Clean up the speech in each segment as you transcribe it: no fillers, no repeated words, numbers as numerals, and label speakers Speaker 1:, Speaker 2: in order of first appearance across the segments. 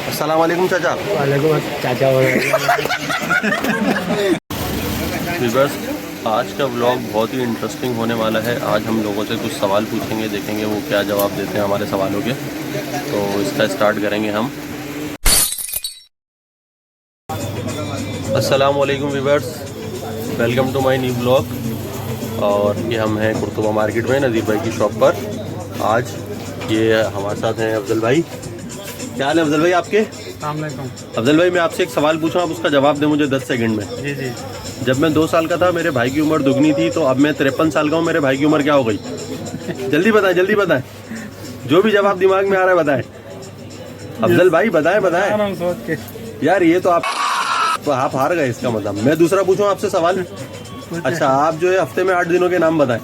Speaker 1: अस्सलाम वालेकुम चाचा।
Speaker 2: वालेकुम चाचा।
Speaker 1: बस आज का व्लॉग बहुत ही इंटरेस्टिंग होने वाला है। आज हम लोगों से कुछ सवाल पूछेंगे, देखेंगे वो क्या जवाब देते हैं हमारे सवालों के। तो इसका स्टार्ट करेंगे हम। अस्सलाम वालेकुम viewers, welcome to my new vlog. और ये हम हैं कुर्तुबा मार्केट में नज़ीर भाई की शॉप पर। आज ये हमारे साथ हैं अफजल भाई। क्या हाल है अफजल भाई आपके? अफजल भाई मैं आपसे एक सवाल पूछूं, आप उसका जवाब दें मुझे 10 सेकंड में।
Speaker 2: जी जी।
Speaker 1: जब मैं 2 साल का था मेरे भाई की उम्र दुगनी थी, तो अब मैं 53 साल का हूँ, मेरे भाई की उम्र क्या हो गई? जल्दी बताएं, जल्दी बताएं, जो भी जवाब दिमाग में आ रहा है बताएं। अफजल भाई बताएं बताएं।
Speaker 2: सोच के
Speaker 1: यार ये तो आप हार गए इसका मतलब। मैं दूसरा पूछूं आपसे सवाल। अच्छा आप जो है हफ्ते में 8 दिनों के नाम बताएं।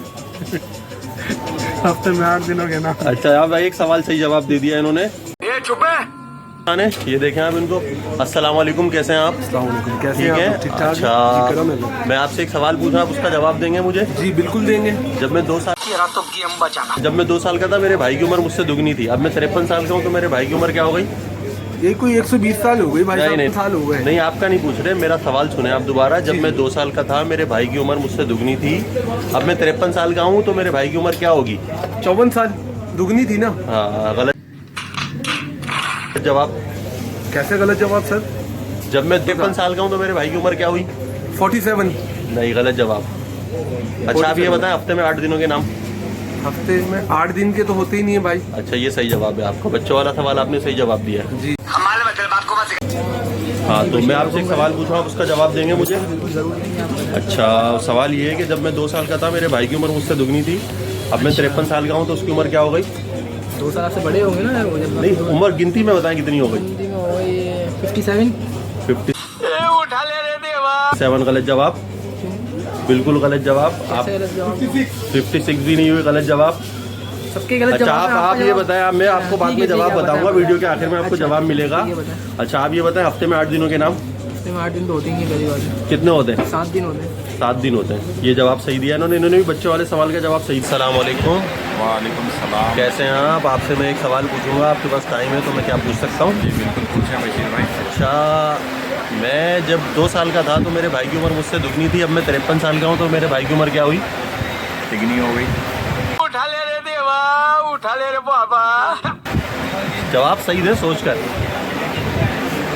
Speaker 2: हफ्ते में 8 दिनों के नाम।
Speaker 1: अच्छा आप भाई एक सवाल सही जवाब दे दिया इन्होंने। ये चुप है। ये देखें आप इनको। अस्सलाम वालेकुम, कैसे हैं आप?
Speaker 2: कैसे
Speaker 1: ठीक है।
Speaker 2: हैं? ठीक ठाक।
Speaker 1: अच्छा मैं आपसे एक सवाल पूछा, आप उसका जवाब देंगे मुझे?
Speaker 2: जी बिल्कुल देंगे।
Speaker 1: जब मैं 2 साल का था मेरे भाई की उम्र मुझसे दुगनी थी। अब मैं 53 साल का हूँ, तो मेरे भाई की उम्र क्या हो गई?
Speaker 2: ये कोई 120 साल हो गई भाई साहब।
Speaker 1: नहीं
Speaker 2: साल हो गए।
Speaker 1: नहीं, आपका नहीं पूछ रहे, मेरा सवाल सुने आप दोबारा। जब मैं 2 साल का था मेरे भाई की उम्र मुझसे दुगनी थी। अब मैं 53 साल का हूँ, तो मेरे भाई की उम्र क्या होगी?
Speaker 2: 54 साल। दुगनी थी ना?
Speaker 1: हाँ गलत जवाब।
Speaker 2: कैसे गलत जवाब सर?
Speaker 1: जब मैं 53 साल का हूँ तो मेरे भाई की उम्र क्या हुई?
Speaker 2: 47।
Speaker 1: नहीं, गलत जवाब। अच्छा आप ये बताएं हफ्ते में 8 दिनों के नाम।
Speaker 2: हफ्ते में 8 दिन के तो होते ही नहीं है भाई।
Speaker 1: अच्छा ये सही जवाब है आपका। बच्चों वाला सवाल आपने सही जवाब दिया है।
Speaker 2: जी।
Speaker 1: हाँ तो मैं आपसे एक सवाल पूछूँ, आप उसका जवाब देंगे मुझे? अच्छा सवाल ये है कि जब मैं 2 साल का था मेरे भाई की उम्र मुझसे दुगनी थी। अब मैं 53 साल का हूँ, तो उसकी उम्र क्या हो गई?
Speaker 3: 2 साल से बड़े होंगे ना वो। जब
Speaker 1: नहीं उम्र गिनती में बताएं कितनी हो गई?
Speaker 3: 57।
Speaker 1: 57 गलत जवाब, बिल्कुल गलत जवाब। आप 56 भी नहीं हुई, गलत जवाब।
Speaker 3: सबके गलत
Speaker 1: अच्छा
Speaker 3: जवाब।
Speaker 1: आप ये बताएं, मैं आपको बाद में जवाब बताऊंगा, वीडियो के आखिर में आपको जवाब मिलेगा। अच्छा आप ये बताएं हफ्ते में 8 दिनों के नाम।
Speaker 3: हफ्ते में 8 दिन तो होते ही नहीं, पहली बात।
Speaker 1: कितने होते हैं?
Speaker 3: 7 दिन होते हैं।
Speaker 1: 7 दिन होते हैं। ये जवाब सही दिया इन्होंने भी बच्चों वाले सवाल का जवाब सही। सलाम वालेकुम।
Speaker 4: वालेकुम सलाम।
Speaker 1: कैसे हैं आप? आपसे मैं एक सवाल पूछूंगा, आपके पास टाइम है तो मैं क्या पूछ सकता हूँ?
Speaker 4: जी बिल्कुल पूछें बशीर भाई।
Speaker 1: अच्छा मैं जब 2 साल का था तो मेरे भाई की उम्र मुझसे दुगनी थी। अब मैं 53 साल का हूँ, तो मेरे भाई की उम्र क्या हुई?
Speaker 4: तिगनी हो गई।
Speaker 5: उठा ले रे देवा, उठा ले रे बाबा।
Speaker 1: जवाब सही दे सोच कर।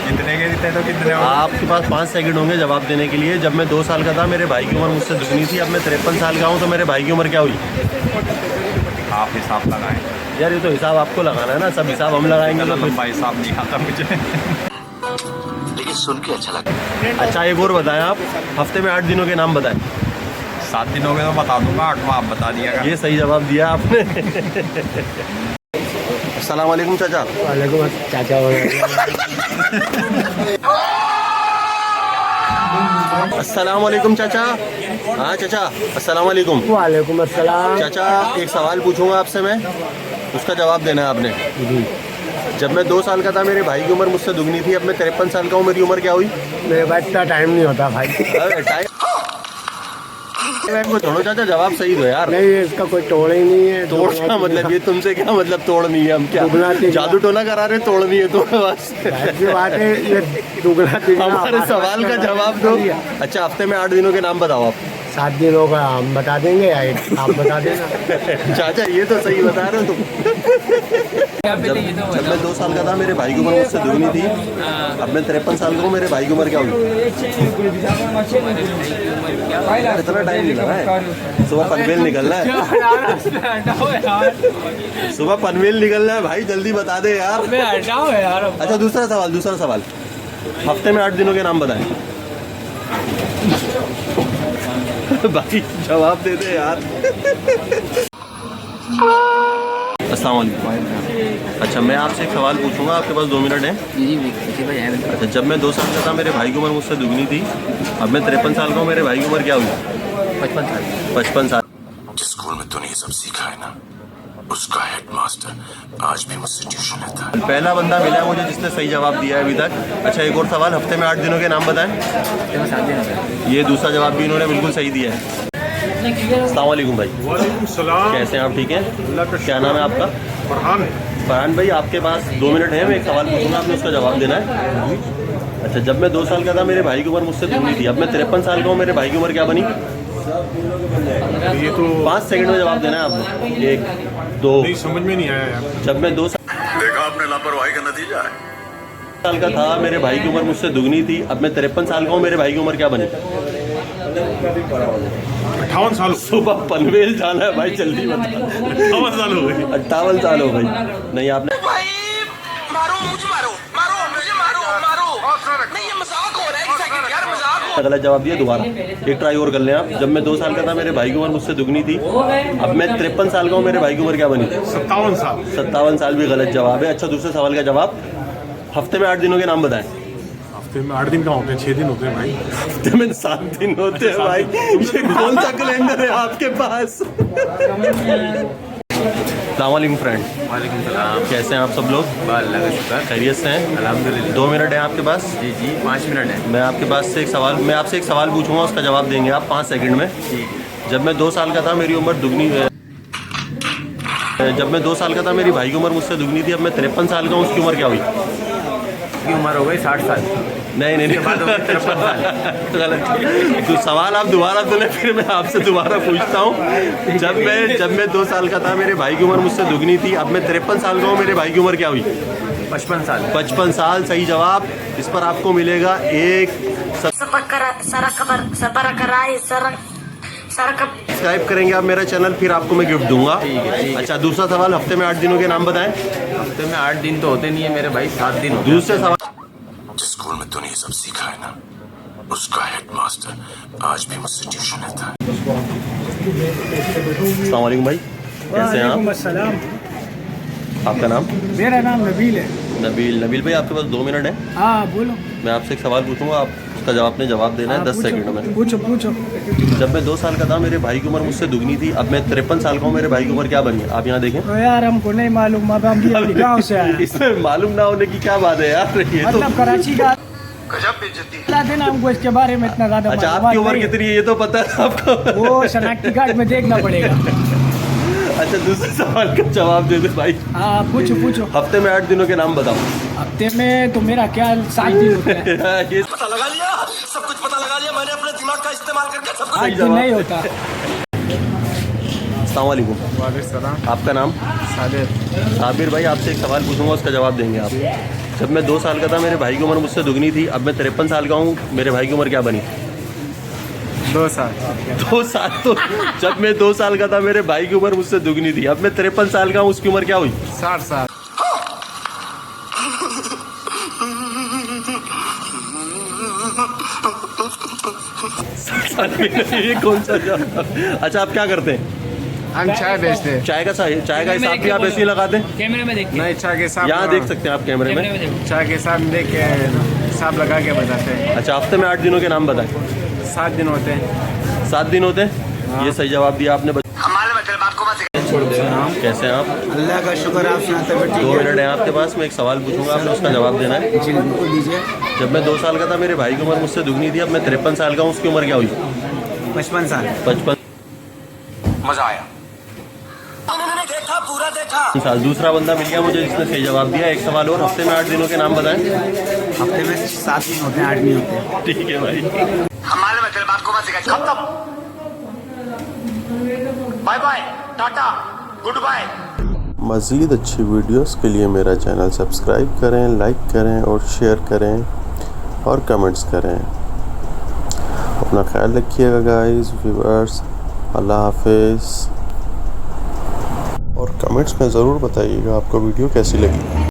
Speaker 4: कितने के देते तो कितने हो?
Speaker 1: आपके पास 5 सेकंड होंगे जवाब देने के लिए। जब मैं 2 साल का था मेरे भाई की उम्र मुझसे दुगनी थी। अब मैं 53 साल का हूँ, तो मेरे भाई की उम्र क्या हुई?
Speaker 4: आप हिसाब लगाएं।
Speaker 1: यार ये तो हिसाब आपको लगाना है ना, सब हिसाब हम लगाएंगे तो
Speaker 4: लंबा हिसाब नहीं आता मुझे।
Speaker 5: लेकिन सुन के अच्छा लगा।
Speaker 1: अच्छा एक और बताएं आप, हफ्ते में 8 दिनों के नाम बताएं।
Speaker 4: 7 दिन हो गए तो बता दूंगा, 8वां आप बता दिया।
Speaker 1: ये सही जवाब दिया आपने। अस्सलाम वालेकुम चाचा।
Speaker 2: वालेकुम चाचा।
Speaker 1: अस्सलाम वालेकुम चाचा। हाँ चाचा अस्सलाम वालेकुम।
Speaker 2: वालेकुम अस्सलाम।
Speaker 1: चाचा एक सवाल पूछूंगा आपसे मैं, उसका जवाब देना है आपने। जब मैं 2 साल का था मेरे भाई की उम्र मुझसे दुगनी थी। अब मैं 53 साल का हूँ, मेरी उम्र क्या हुई?
Speaker 2: मेरे पास इतना टाइम नहीं होता भाई।
Speaker 1: अरे टाइम को छोड़ो चाचा, जवाब सही दो यार।
Speaker 2: नहीं इसका कोई तोड़ ही नहीं है।
Speaker 1: तोड़ का मतलब ये तुमसे क्या मतलब तोड़ नहीं है? हम क्या जादू टोना करा रहे? तोड़ नहीं है तो बस
Speaker 2: ऐसी बात है, ये दुगना तिगना
Speaker 1: हमारे सवाल का जवाब दो। अच्छा हफ्ते में 8 दिनों के नाम बताओ आप।
Speaker 2: 7 दिनों का हम बता देंगे या आप बता देना।
Speaker 1: चाचा ये तो सही बता रहे हो तुम। जब मैं 2 साल का था मेरे भाई की उम्र मुझसे दुगनी थी। अब मैं 53 साल का हूँ, मेरे भाई की उम्र क्या हुई? इतना टाइम नहीं लगा है। सुबह पनवेल निकलना है। सुबह पनवेल निकलना है भाई, जल्दी बता दे यार। अच्छा दूसरा सवाल। हफ्ते में 8 दिनों के नाम बताएं। भाई जवाब दे दे यार। अस्सलाम वालेकुम। अच्छा मैं आपसे एक सवाल पूछूंगा, आपके पास 2 मिनट हैं?
Speaker 3: जी भाई है।
Speaker 1: अच्छा जब मैं 2 साल का था मेरे भाई की उम्र मुझसे दुगनी थी। अब मैं 53 साल का हूँ, मेरे भाई की उम्र क्या हुई?
Speaker 3: 55 साल।
Speaker 1: 55 साल।
Speaker 5: जिस स्कूल में तूने ये सब सीखा है ना, उसका हेडमास्टर आज भी मुझसे ट्यूशन लेता है।
Speaker 1: पहला बंदा मिला है मुझे जिसने सही जवाब दिया है अभी तक। अच्छा एक और सवाल, हफ्ते में 8 दिनों के नाम बताएं।
Speaker 3: हफ्ते में 7 दिन होते हैं।
Speaker 1: ये दूसरा जवाब भी इन्होंने बिल्कुल सही दिया है। अस्सलाम वालेकुम भाई।
Speaker 6: वालेकुम सलाम।
Speaker 1: कैसे हैं आप? ठीक हैं?
Speaker 6: अल्लाह का
Speaker 1: क्या नाम है आपका?
Speaker 6: फरहान।
Speaker 1: फरहान भाई आपके पास 2 मिनट है, मैं एक सवाल पूछूंगा, आपने उसका जवाब देना है। अच्छा, जब मैं 2 साल का था मेरे भाई की उम्र मुझसे दुगनी थी, अब मैं 53 साल का हूँ, मेरे भाई की उम्र क्या बनी?
Speaker 2: ये तो
Speaker 1: 5 सेकंड में जवाब देना है आपने। 1 2
Speaker 2: नहीं समझ में नहीं आया यार।
Speaker 1: जब मैं 2
Speaker 5: देखा आपने लापरवाही का नतीजा है।
Speaker 1: साल का था मेरे भाई की उम्र मुझसे दुगनी थी, अब मैं 53 साल का हूँ, मेरे भाई की उम्र क्या बनी?
Speaker 2: 58 साल
Speaker 1: सुबह पनवेल जाना है भाई, जल्दी बता।
Speaker 2: 58 साल हो गए।
Speaker 1: 58 साल हो गई। नहीं आपने गलत जवाब दिया। दोबारा एक ट्राई और कर लें आप। जब मैं 2 साल का था मेरे भाई की उम्र मुझसे दुगनी थी, अब मैं 53 साल का हूँ, मेरे भाई की उम्र क्या बनी?
Speaker 2: 57 साल।
Speaker 1: 57 साल भी गलत जवाब है। अच्छा, दूसरे सवाल का जवाब। हफ्ते में 8 दिनों के नाम बताएं।
Speaker 2: हफ्ते में 8 दिन का होते हैं, 6 दिन होते हैं भाई।
Speaker 1: हफ्ते में 7 दिन होते हैं भाई। ये कौन सा कैलेंडर है आपके पास? अस्सलामुअलैकुम फ्रेंड,
Speaker 3: वालेकुम सलाम।
Speaker 1: कैसे हैं आप सब लोग?
Speaker 3: अल्लाह का शुक्र,
Speaker 1: खैरियत से हैं?
Speaker 3: अल्हम्दुलिल्लाह।
Speaker 1: 2 मिनट हैं आपके पास?
Speaker 3: जी जी 5 मिनट है।
Speaker 1: मैं आपके पास से मैं आपसे एक सवाल पूछूंगा, उसका जवाब देंगे आप 5 सेकंड में। जब मैं 2 साल का था मेरी उम्र दुगनी जब मैं 2 साल का था मेरी भाई की उम्र मुझसे दुगनी थी, अब मैं 53 साल का हूँ, उसकी उम्र क्या हुई?
Speaker 3: उसकी उम्र हो गई 60 साल।
Speaker 1: नहीं नहीं, 53 साल गलत। तो सवाल आप दोबारा सुने, फिर मैं आपसे दोबारा पूछता हूँ। जब मैं 2 साल का था मेरे भाई की उम्र मुझसे दुगनी थी, अब मैं 53 साल का हूँ, मेरे भाई की उम्र क्या हुई?
Speaker 3: 55 साल।
Speaker 1: 55 साल सही जवाब। इस पर आपको मिलेगा एक सब्सक्राइब करेंगे आप मेरा चैनल, फिर आपको मैं गिफ्ट दूंगा। अच्छा, दूसरा सवाल। हफ्ते में 8 दिनों के नाम बताएं।
Speaker 3: हफ्ते में 8 दिन तो होते नहीं है मेरे भाई, 7 दिन होते हैं।
Speaker 1: दूसरे सवाल।
Speaker 5: जिस स्कूल में तूने ये सब सीखा है ना, उसका हेडमास्टर आज भी मुझसे ट्यूशन लेता है।
Speaker 1: अस्सलाम वालेकुम भाई, कैसे हैं आप?
Speaker 6: अस्सलाम।
Speaker 1: आपका नाम?
Speaker 6: मेरा नाम नबील है।
Speaker 1: नबील भाई, आपके पास 2 मिनट है।
Speaker 6: हाँ बोलो।
Speaker 1: मैं आपसे एक सवाल पूछूंगा, आप उसका आपने जवाब देना है 10 सेकंड में।
Speaker 6: पूछो पूछो।
Speaker 1: जब मैं 2 साल का था मेरे भाई की उम्र मुझसे दुगनी थी, अब मैं 53 साल का हूँ, मेरे भाई की उम्र क्या बनी है? आप यहाँ देखें।
Speaker 6: तो यार हमको नहीं मालूम, अब हम भी अभी गाँव से आए।
Speaker 1: इसमें मालूम ना होने की क्या बात है यार, ये तो।
Speaker 6: मतलब कराची का
Speaker 5: गजब बेइज्जती।
Speaker 6: बता देना हमको इसके बारे में इतना ज्यादा
Speaker 1: अच्छा,
Speaker 6: मालूमात
Speaker 1: आपकी उम्र
Speaker 6: नहीं है।
Speaker 1: कितनी है ये तो पता है आपको?
Speaker 6: वो शनाख्ती कार्ड में देखना पड़ेगा।
Speaker 1: अच्छा, दूसरे सवाल का जवाब दे दे भाई।
Speaker 6: हाँ पूछो पूछो।
Speaker 1: हफ्ते में 8 दिनों के नाम बताओ।
Speaker 6: हफ्ते में तो मेरा ख्याल 7 दिन होते हैं।
Speaker 1: ये
Speaker 5: पता लगा लिया, सब कुछ पता लगा लिया मैंने अपने दिमाग का इस्तेमाल करके सब
Speaker 6: 8 दिन नहीं होता।
Speaker 1: अस्सलाम वालेकुम। आपका नाम? साबिर भाई, आपसे एक सवाल पूछूंगा, उसका जवाब देंगे आप। जब मैं 2 साल का था मेरे भाई की उम्र मुझसे दुगनी थी, अब मैं 53 साल का हूँ, मेरे भाई की उम्र क्या बनी?
Speaker 6: 2 साल।
Speaker 1: 2 साल तो जब मैं 2 साल का था मेरे भाई की उम्र मुझसे दुगनी थी, अब मैं 53 साल का हूँ, उसकी उम्र क्या हुई?
Speaker 6: 60 साल।
Speaker 1: ये कौन सा जवाब? अच्छा, आप क्या करते हैं?
Speaker 6: हम चाय बेचते हैं।
Speaker 1: चाय का हिसाब भी आप ऐसे ही लगाते हैं?
Speaker 3: कैमरे में देख
Speaker 6: नहीं, चाय के साथ
Speaker 1: यहाँ देख सकते हैं आप कैमरे में।
Speaker 6: चाय के साथ देख के हिसाब लगा के बताते हैं।
Speaker 1: अच्छा, हफ्ते में 8 दिनों के नाम बताएं।
Speaker 6: 7 दिन होते हैं।
Speaker 1: 7 दिन होते हैं। ये सही जवाब दिया आपने। कैसे हैं आप?
Speaker 6: अल्लाह का शुक्र, आप सुनाते बेटे।
Speaker 1: 2 मिनट है आपके पास, मैं एक सवाल पूछूंगा, आपने उसका जवाब देना है।
Speaker 6: जी बिल्कुल दीजिए।
Speaker 1: जब मैं 2 साल का था मेरे भाई की उम्र मुझसे दुगनी थी, अब मैं 53 साल का हूँ, उसकी उम्र क्या हुई?
Speaker 6: 55 साल।
Speaker 1: 55
Speaker 5: मजा आया। देखा पूरा देखा।
Speaker 1: साल। दूसरा बंदा मिल गया मुझे जिसने सही जवाब दिया। एक सवाल और। हफ्ते में 8 दिनों के नाम बताएं।
Speaker 6: हफ्ते में 7 दिन होते हैं, 8 नहीं होते।
Speaker 1: ठीक है भाई।
Speaker 5: हमारे में तेरे बाप को मत सिखा। खत्म। Bye bye, tata, goodbye.
Speaker 7: मज़ीद अच्छी वीडियोस के लिए मेरा चैनल सब्सक्राइब करें, लाइक करें और शेयर करें और कमेंट्स करें। अपना ख्याल रखिएगा गाइस, व्यूअर्स। अल्लाह हाफिज़। और कमेंट्स में ज़रूर बताइएगा आपको वीडियो कैसी लगी।